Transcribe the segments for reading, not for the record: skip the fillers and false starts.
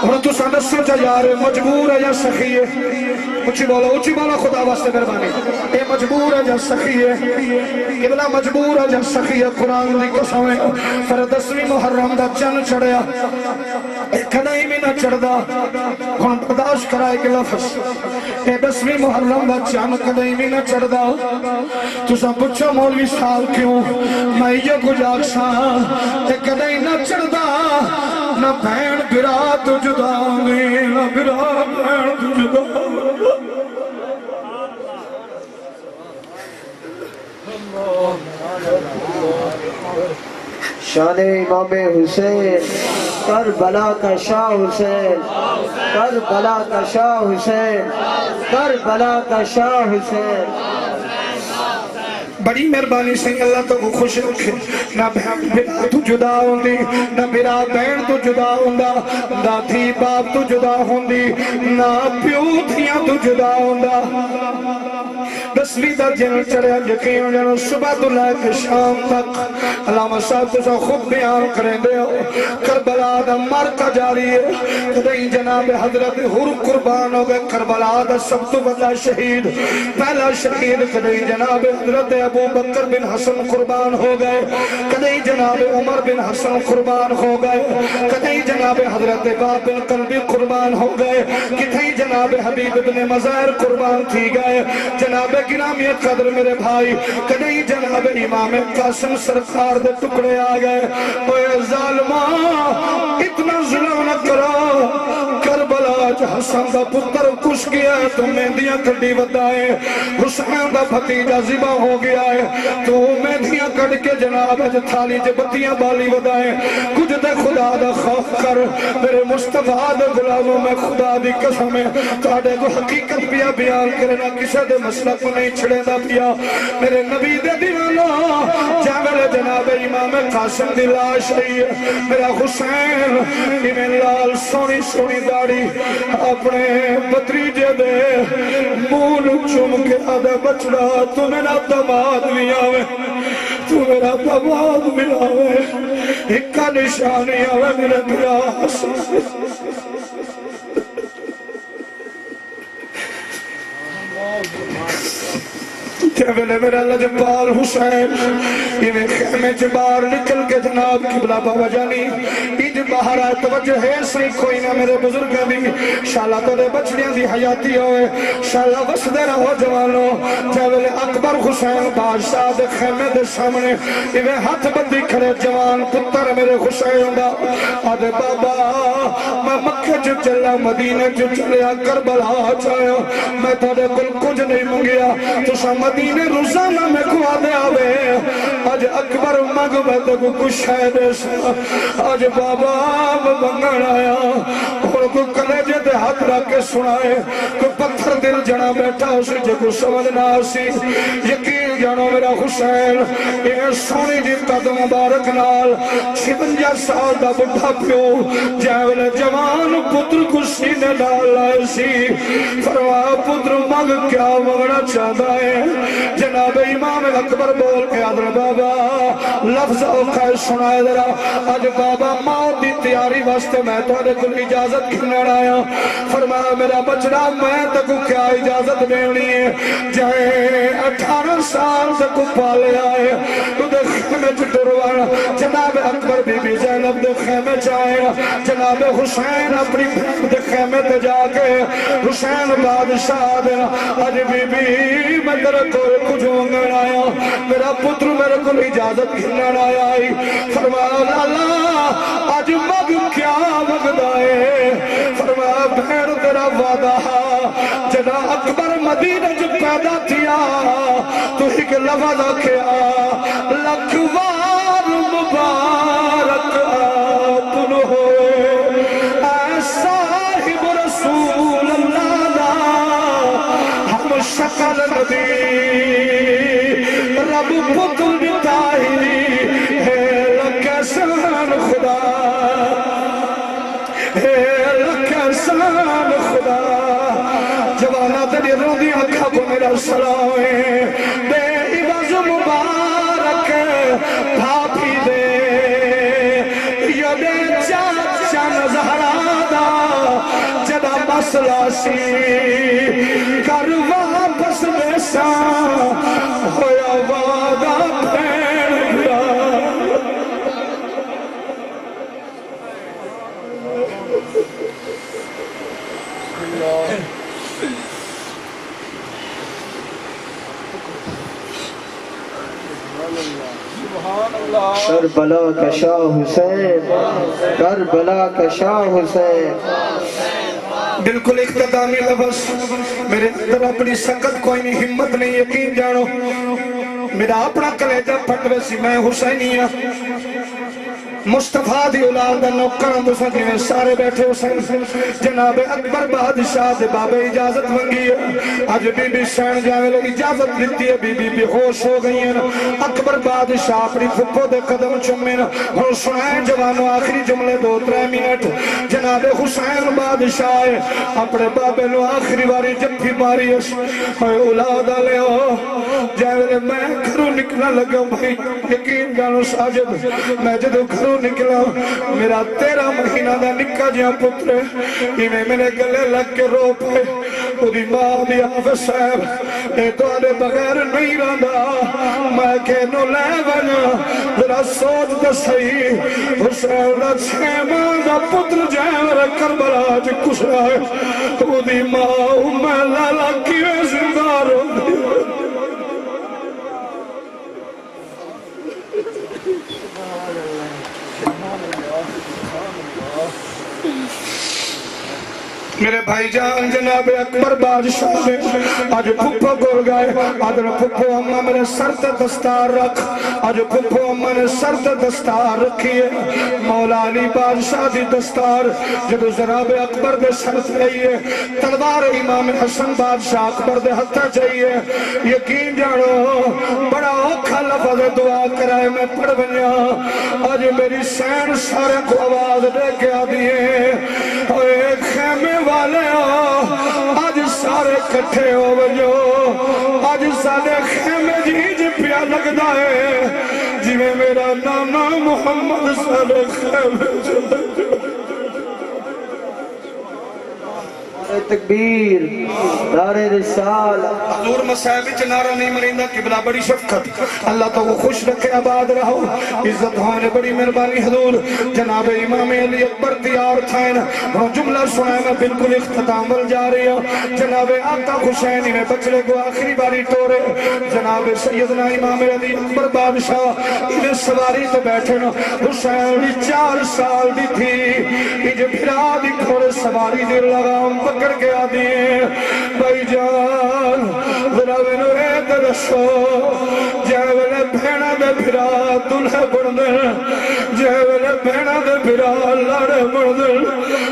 اور تو سندسو چا یار مجبور ہے یا سخی ہے؟ اچھی بولا خدا واسطے مہربانی، اے مجبور ہے یا سخی ہے؟ قبلہ مجبور ہے یا سخی ہے؟ قرآن دی قسم ہے پھر 10ویں محرم دا چن چڑھیا ایک کدائی بھی نہ چڑھدا، ہن برداشت کرائے کہ لفظ اے 10ویں محرم دا چن کدائی بھی نہ چڑھدا۔ تساں پوچھو مولوی صاحب کیوں؟ میں یہ کچھ آکساں اے کدائی نہ چڑھدا، نہ بہن برا تو جدا ہوئے، نہ برا بہن تو جدا ہوئے۔ شان امام حسین، کربلا کا شاہ حسین، کربلا کا شاہ حسین، کربلا کا شاہ حسین۔ بڑی مہربانی سے اللہ تو خوش رکھے، نہ بہن برا تو جدا ہوندی، نہ برا بہن تو جدا ہوندا، نہ تھی باپ تو جدا ہوندی، نہ پیو تھیاں تو جدا ہوندا۔ 10ویں دا جن چڑھیا یقین جنو صبح تو لے کے شام تک علامہ صاحب تو خود بیان کریں دے ہو کربلا دا مرکہ جاری ہے، کدیں جناب حضرت حر قربان ہو گئے، کربلا دا سب تو بڑا شہید پہلا شہید کدیں جناب حضرت ابو بکر بن حسن قربان ہو گئے، کدیں جناب عمر بن حسن قربان ہو گئے، کدیں جناب حضرت باب بن قلبی قربان ہو گئے، کدیں جناب حبیب بن مزار قربان تھی گئے، جناب گرامی قدر میرے بھائی کدیں جناب امام قاسم سرکار دے ٹکڑے آ گئے۔ اوے ظالماں اتنا ظلم نہ کرو، کربلا حسن دا پتر کش گیا ہے تو مہندیاں کڑی ودائے، حسین دا بھتیجا ذبح ہو گیا ہے تو مہندیاں کڑ کے جناب تھالی جے بتیاں بالی ودائے۔ کچھ دے خدا دا خوف کر میرے مصطفیٰ دے غلاموں میں خدا دی قسم ہے تاڑے کو حقیقت پیا بیان کرنا کسے دے مسئلہ کو نہیں چھڑے دا پیا میرے نبی دے دیوانو جاوے جناب امام قاسم دی لاش رہی ہے، میرا حسین امین لال سونی سونی داڑی اپنے بتریجے دے مون چوم کے آدھے بچڑا تو میرا دماد بھی آوے، تو میرا دماد بھی آوے، ایک کا نشانی آوے میرے پیا حسین۔ ویلے میرا لجپال حسین یہ خیمے سے باہر نکل کے جناب قبلہ بابا جانی ایج باہر آئے توجہ ہے سی کوئی نہ میرے بزرگ بھی شالا تو دے بچڑیاں دی حیاتی ہوئے شالا وسدے رہو جوانو جاویلے اکبر حسین بادشاہ دے خیمے دے سامنے یہ ہاتھ بندی کھڑے جوان پتر میرے حسین دا آدھے بابا میں مکہ جو چلا مدینہ جو چلیا کربلا چاہیا میں تھوڑے کل کچھ نہیں منگیا تو سا مدینہ روزانہ میں کو آدھے آوے آج اکبر مغبت کو کچھ ہے دیسا آج بابا بنگڑ آیا اور کو کلیجے دے ہاتھ رکھ کے سنائے کو پتھر دل جنا بیٹھا اسے جو کو سمجھنا سی یقین جانو میرا حسین یہ سونی جی قدم مبارک نال 56 سال دا بڑھا پیو جاوے جوان پتر کو سینے ڈال لائے سی فرما پتر مگ کیا مگنا چاہتا ہے جناب امام اکبر بول کے آدھر بابا لفظ اوقات سنائے درہ آج بابا موت دی تیاری واسطے میں تو آدھے کل اجازت کھنر آیا فرمایا میرا بچڑا میں تکو کیا اجازت دینی ہے جائے 18 سال تکو پالے آئے تو دے خیمے چٹروانا جناب اکبر بی بی زینب دے خیمے چاہے جناب حسین اپنی دے خیمے تے جا کے حسین بادشاہ دے آج بی بی میں تیرے کو کچھ مانگن آیا میرا پتر میرے کو اجازت کھنن آیا فرمایا لالا آج مگ کیا مگدائے فرمایا بہن تیرا وعدہ جنا اکبر مدینہ جو پیدا تھیا تو ایک لفظ کیا لکھوار مبارک آتن ہوئے اے صاحب رسول اللہ دا ہم شکل نبی رب پتر بتائی ہے لکسان خدا ہے لکسان خدا جوانا تیری روندی اکھا کو میرا سلام ہے بے عوض مبارک بھاپی دے یا دے چاچا نظہرہ دا فاصلہ سی کر واپس بیسا ہویا وعدہ پھیڑ گیا کربلا کا شاہ حسین کربلا کا شاہ حسین بالکل اختتامی لفظ میرے اندر اپنی سکت کوئی نہیں ہمت نہیں یقین جانو میرا اپنا کلیجہ پھٹ ویسی میں حسینیہ مصطفیٰ دی اولاد دا نوکر ہم دوسرا کہ سارے بیٹھے حسین جناب اکبر بادشاہ دے بابے اجازت منگی ہے آج بی بی سین جاوے لوگ اجازت دیتی ہے بی بی ہوش ہو گئی ہیں اکبر بادشاہ اپنی پھپو دے قدم چمین حسین جوانو آخری جملے 2-3 منٹ جناب حسین بادشاہ اپنے بابے نو آخری باری جب ماری ہوئے اولاد آلے ہو جاوے میں گھروں نکلا لگا بھائی یقین جانو ساجد میں جدو گھروں نکلا میرا 13 مہینہ دا نکا جہاں پترے انہیں میرے گلے لگ کے رو پہ خودی ماں دی حافظ صاحب اے تو آدھے بغیر نہیں رہا میں کہنو لے بنا ذرا سوچ دا صحیح حسین دا 6 ماں دا پتر جائے میرے کربلا جی کچھ رہا ہے خودی ماں میں لالا کیوے زندہ رو دی میرے بھائی جان جناب اکبر بادشاہ نے آج پھپو گر گئے آج پھپو اممہ میرے سر تے دستار رکھ آج پھپو اممہ نے سر تے دستار رکھیے مولا علی بادشاہ دی دستار جب جناب اکبر دے سر چاہیے تلوار امام حسن بادشاہ اکبر دے ہتھا چاہیے یقین جانو بڑا اوکھا لفظ دعا کرائے میں پڑھ بنیا آج میری سین سارے کو آواز دے کے آدھیے اور ایک خیمے والے آج سارے کٹھے ہو بجو آج سارے خیمے جی پیا لگتا ہے جی میں میرا نانا محمد سارے خیمے جو تکبیر نعرہ رسال حضور مسائب چنارہ نہیں مرندہ قبلہ بڑی شفقت اللہ تو وہ خوش رکھے آباد رہو عزت ہونے بڑی مہربانی حضور جناب امام علی اکبر تیار تھائن وہ جملہ سنائے میں بالکل اختتام ول جا رہی ہوں جناب آقا حسینی میں بچڑے کو آخری باری ٹورے جناب سیدنا امام علی اکبر بادشاہ انہیں سواری تو بیٹھے نا حسین 4 سال دی تھی انہیں بھرا دی کھوڑے سواری دی لگام پکڑ کے آدھیے بھائی جان ذرا میں نے درسو جاوے بھینا دے بھرا دلہ بڑھنے جاوے بھینا دے بھرا لڑے بڑھنے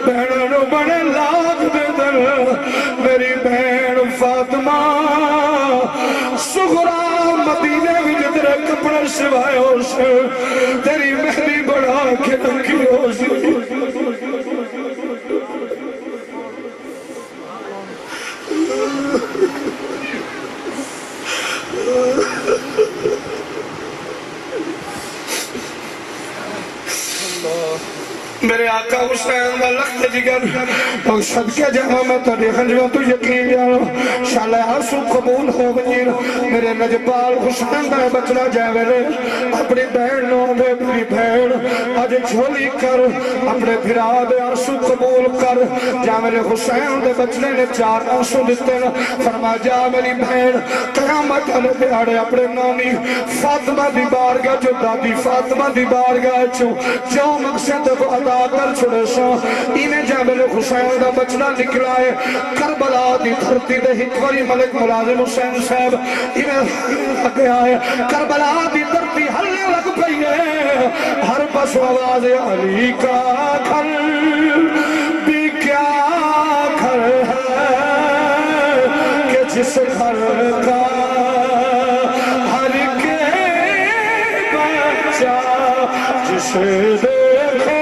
بھینا نو بڑے لاغ دے در میری بہن فاطمہ سغرا مدینہ بھی جدر کپڑا سوائے ہو سے تیری مہری بڑھا کے رکھی ہو سے میرے آقا حسین دا لخت جگر اور صدقہ جہاں میں تو دیکھنجوں تو یقین جانو شالہ آسو قبول ہو بنیر میرے نجبال حسین دا بچنا جائے رے اپنی بہن نو دے میری بہن آج جھولی کر اپنے بھرا دے آسو قبول کر جا میرے حسین دے بچنے نے 4 آسو دیتے نا فرما جا میری بہن قیامت علی بیاڑے اپنے نانی فاطمہ دی بارگاہ جو دادی فاطمہ دی بارگاہ جو مقصد کو عطا کر چھوڑے سو انہیں جابر حسین دا بچنا نکلا ہے کربلا دی دھرتی دے ہکوری ملک ملازم حسین صاحب انہیں لگے آئے کربلا دی دھرتی ہلنے لگ پئی ہے ہر پس آواز علی کا گھر بھی کیا گھر ہے کہ جس گھر کا ہر کے بچہ جسے دیکھو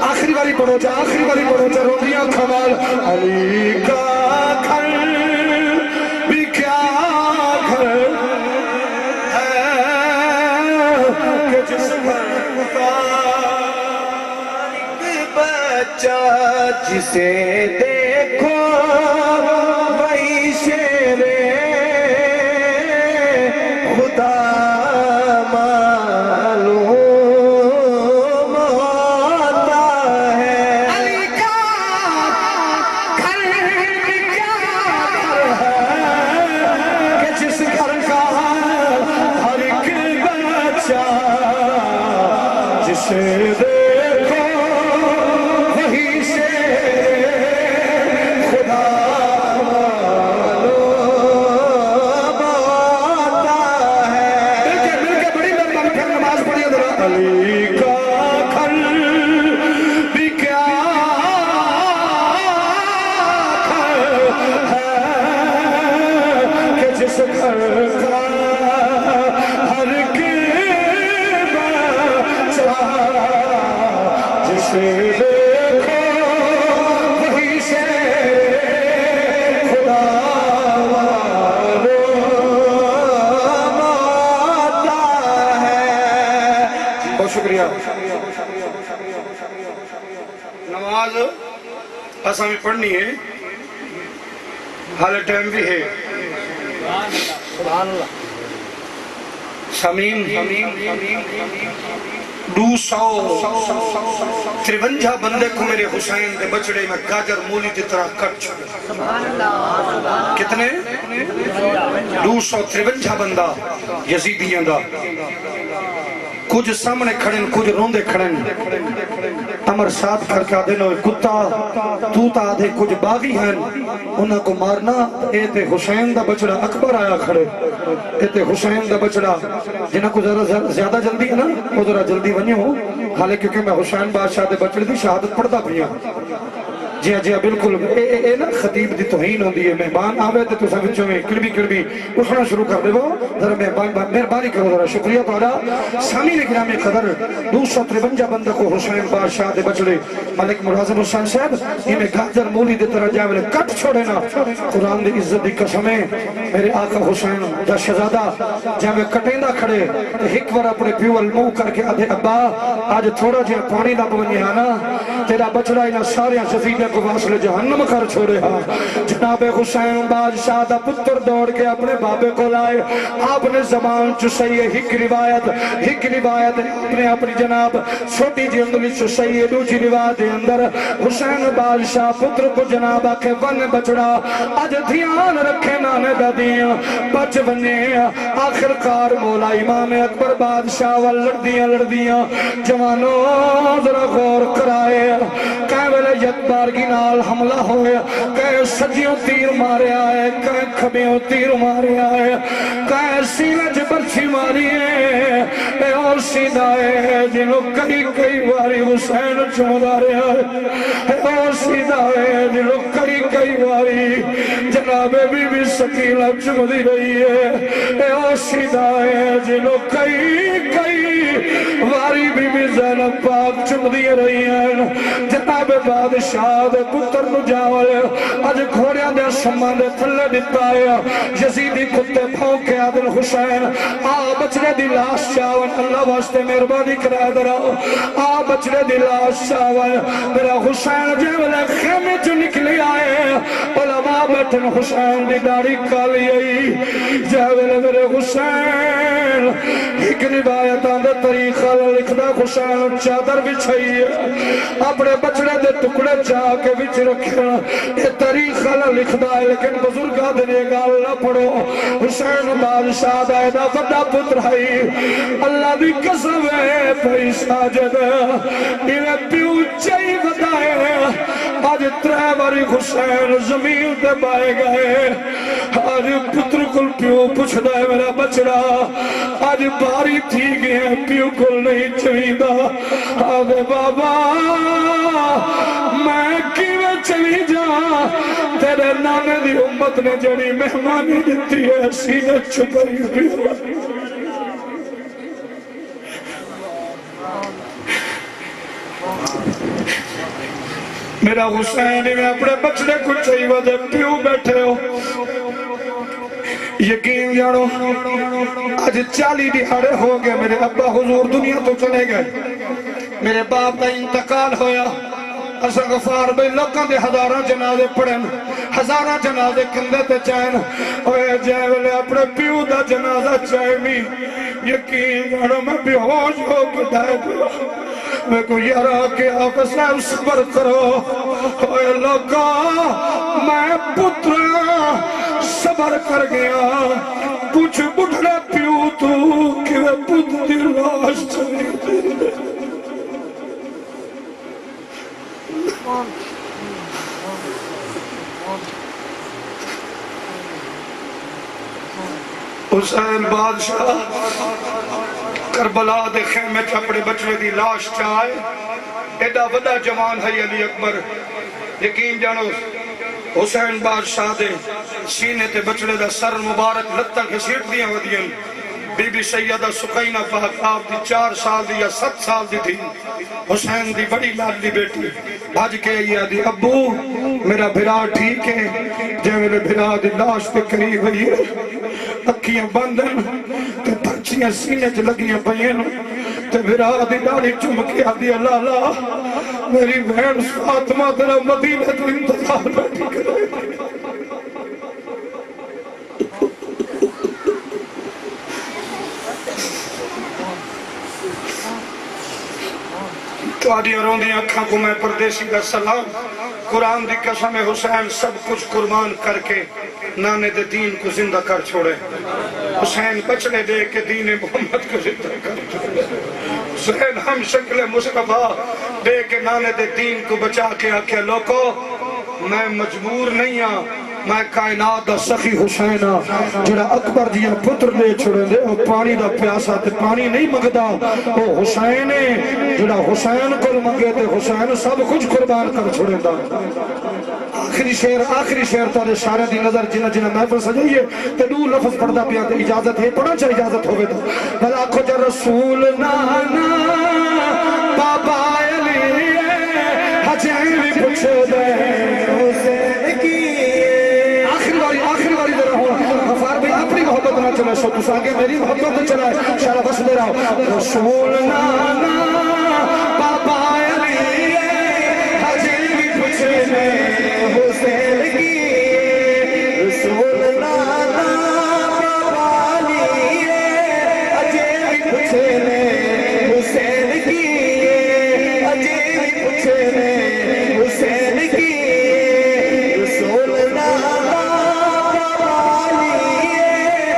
آخری باری پڑھو جا روٹیاں کھوال علی کا گھر بھی کیا گھر ہے بچہ جسے دیکھو وہی شیر خدا معلوم ہوتا ہے علی کا گھر کیا گھر ہے کہ جس گھر کا ہر ایک بچہ جسے دیکھو وہی سے خدا معلوم ہوتا ہے مل کے بڑی بڑی پھر نماز پڑھیے ذرا علی کا گھر بھی کیا گھر ہے کہ جس گھر کا ہر ایک جسے دیکھو وہی سے خدا معلوم ہوتا ہے بہت شکریہ نماز اساں بھی پڑھنی ہے حال ٹائم بھی ہے سمین 253 بندے کو میرے حسین دے بچڑے میں گاجر مولی دی طرح کٹ چھوڑے کتنے 253 بندہ یزیدیاں دا کچھ سامنے کھڑیں کچھ روندے کھڑیں امر ساتھ کر کے آدھے نوے کتا توتا آدھے کچھ باغی ہیں انہاں کو مارنا اے تے حسین دا بچڑا اکبر آیا کھڑے اے تے حسین دا بچڑا جنہاں کو زیادہ جلدی ہے نا وہ ذرا جلدی ونیو حالے کیونکہ میں حسین بادشاہ دے بچڑے دی شہادت پڑھتا پڑھیا جی ہاں بالکل اے نا خطیب دی توہین ہوندی ہے مہمان آوے تے تو سب میں کڑبی اٹھنا شروع کر دے وہ ذرا مہربانی کرو ذرا شکریہ تعالیٰ سامعین گرامی قدر 253 بندہ کو حسین بادشاہ دے بچڑے ملک مرازم حسین صاحب انہیں گاجر مولی دے طرح جاوے کٹ چھوڑے نا قرآن دی عزت دی قسمیں میرے آقا حسین دا شہزادہ جاوے کٹیندہ کھڑے ایک بار اپنے پیو المو کر کے آدھے ابا آج تھوڑا جہاں پانی نہ بنی آنا تیرا بچڑا انہاں سارے شفیدہ کو واصل جہنم کر چھوڑے ہاں جناب حسین بادشاہ دا پتر دوڑ کے اپنے بابے کو لائے آپ نے زبان چسائی ایک روایت اپنی جناب چھوٹی جی اندلی چسائی دوسری روایت اندر حسین بادشاہ پتر کو جناب آکے ون بچڑا آج دھیان رکھے نانے دا دیا بچ بنے آخر کار مولا امام اکبر بادشاہ لڑدیاں جوانوں ذرا غور کرائے کہہ ویلے یک بار کی نال حملہ ہوئے کہے سجیوں تیر مارے آئے کہے کھبیوں تیر مارے آئے کہے سینہ جبرچی ماری ہے اے اور سینہ ہے جنہوں کئی باری حسین چمدارے آئے اے اور سینہ ہے جنہوں کئی باری جناب بی سکینہ چمدی رہی ہے اے اور سینہ ہے جنہوں کئی باری بی زینب پاک چمدی رہی ہے جناب بادشاہ دے پتر نجاول آج گھوڑیاں دے سمان دے تھلے دیتا ہے یزیدی کتے بھونکے آدن حسین بچنے دی لاش چاون اللہ واسطے مہربانی کرا دراؤ بچنے دی لاش چاون میرا حسین جیولے خیمے جو نکلی آئے علماء بیٹھن حسین دی داڑی کالی آئی جیولے میرے حسین ایک روایت آندے طریقہ لکھدا حسین چادر بچھائی اپنے بچڑے دے ٹکڑے چاہ کے بچ رکھنا یہ طریقہ لکھدا ہے لیکن بزرگاں دے گال نہ پڑھو حسین بادشاہ دا ایدا بڑا پتر ہے اللہ دی قسم ہے بھائی ساجد انہیں پیو چاہی بتائے آج ترہ باری حسین زمین دے بائے گئے آج پتر کل پیو پوچھ دا ہے میرا بچڑا آج باری تھی گئے پیو کل نہیں چویدہ آدھے بابا میں کیوے چلی جا تیرے نانے دی امت نے جڑی مہمانی دیتی ہے سینے چھپائی بھی میرا حسین میں اپنے بچڑے کو چاہیے وجہ پیو بیٹھے ہو یقین جانو آج 40 دہاڑے ہو گئے میرے ابا حضور دنیا تو چلے گئے میرے باپ کا انتقال ہویا اسا غفار بھائی لوکاں دے ہزاراں جنازے پڑھن ہزاراں جنازے کندے تے چین اوے جے ویلے اپنے پیو دا جنازہ چینی یقین کرو میں بے ہوش ہو کے ڈائے پیا میں کو یارا کہ آپ صاحب صبر کرو اوے لوکا میں پترا صبر کر گیا پوچھ بڑھڑا پیو تو کہ وہ پتر دی لاش چلی دے حسین بادشاہ کربلا دے خیمے چ اپنے بچے دی لاش چاہے ایڈا وڈا جوان ہے علی اکبر یقین جانو حسین بادشاہ دے سینے تے بچڑے دا سر مبارک لتاں گھسیٹ دیاں ودیاں بی بی سیدہ سقینہ فہقاب دی 4 سال دی یا 7 سال دی تھی حسین دی بڑی لاڈلی بیٹی بھج کے یہ دی ابو میرا بھرا ٹھیک ہے جے میرے بھرا دی لاش پہ قریب ہوئی ہے اکھیاں بندن تے پرچیاں سینے چ لگیاں پئیاں تے بھرا دی داڑھی چوم کے آدھی لالا میری بہن فاطمہ تیرا مدینہ تو انتظار بیٹھی کرے تواڈی روندی اکھاں کو میں پردیسی دا سلام قرآن دی قسم حسین سب کچھ قربان کر کے نانے دے دین کو زندہ کر چھوڑے حسین بچڑے دے کے دین محمد کو زندہ کر چھوڑے حسین ہم شکل مصطفیٰ دے کے نانے دے دین کو بچا کے آکے لوکو میں مجبور نہیں ہاں میں کائنات دا سخی حسین جڑا اکبر دیا پتر دے چھوڑے دے وہ پانی دا پیاسا تے پانی نہیں مگدا وہ حسین ہے جڑا حسین کو مگے تے حسین سب کچھ قربان کر چھوڑے دا آخری شعر تارے سارے دی نظر جنہ جنہ محفل سجائیے تے دو لفظ پڑھدا پیا تے اجازت ہے پڑھا چاہ اجازت ہوئے تو بھلا آنکھو جا رسول نانا بابا علی حجین بھی پوچھے دے حسین کی آخری باری دے رہا ہوں غفار بھئی اپنی محبت نہ چلے سو تس آگے میری محبت نہ چلے شارع بس دے رہا ہوں رسول نانا بابا علی حجین بھی پوچھے دے حسین کی